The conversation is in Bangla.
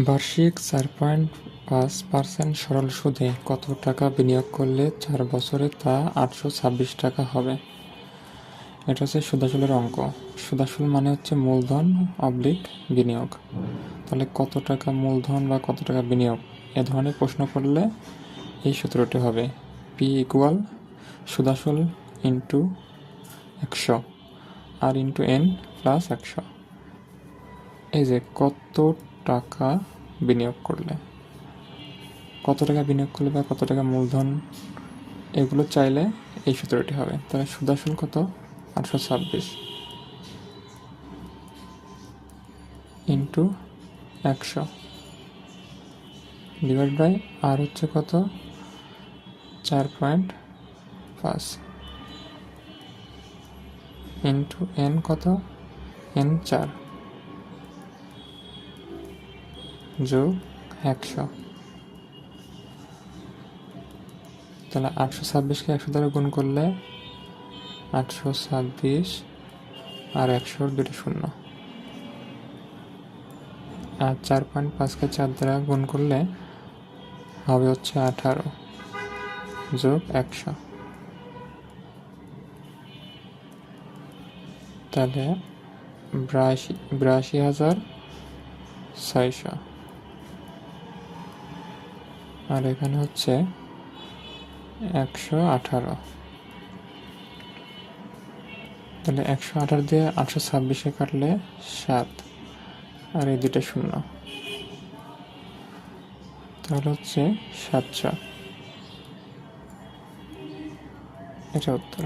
বার্ষিক 4.5% সরল সুদে কত টাকা বিনিয়োগ করলে 4 বছরে তা 826 টাকা হবে? এটা হচ্ছে সুদাসুলের অঙ্ক। সুদাসুল মানে হচ্ছে মূলধন অবলিক বিনিয়োগ। তাহলে কত টাকা মূলধন বা কত টাকা বিনিয়োগ, এ ধরনের প্রশ্ন করলে এই সূত্রটি হবে P ইকুয়াল সুদাসুল ইন্টু 100 আর ইন্টু N প্লাস 100। এই যে কত টাকা বিনিয়োগ করলে বা কত টাকা মূলধন, এগুলো চাইলে এই সূত্রটি হবে। তাহলে সুদাসুল কত? 826 ইন্টু 100 ডিভাইড বাই আর হচ্ছে কত? 4.5 ইন্টু N কত? N 4 যোগ 100। তাহলে 826কে 100 দ্বারা গুণ করলে 826 আর 100 দুটো শূন্য, আর 4.5কে 4 দ্বারা গুণ করলে হবে হচ্ছে 18 যোগ 100। তাহলে 82,600। আর এখানে হচ্ছে 118। তাহলে 118 দিয়ে 826-এ কাটলে 7, আর এই দুটো শূন্য, তাহলে হচ্ছে 700। এটা উত্তর।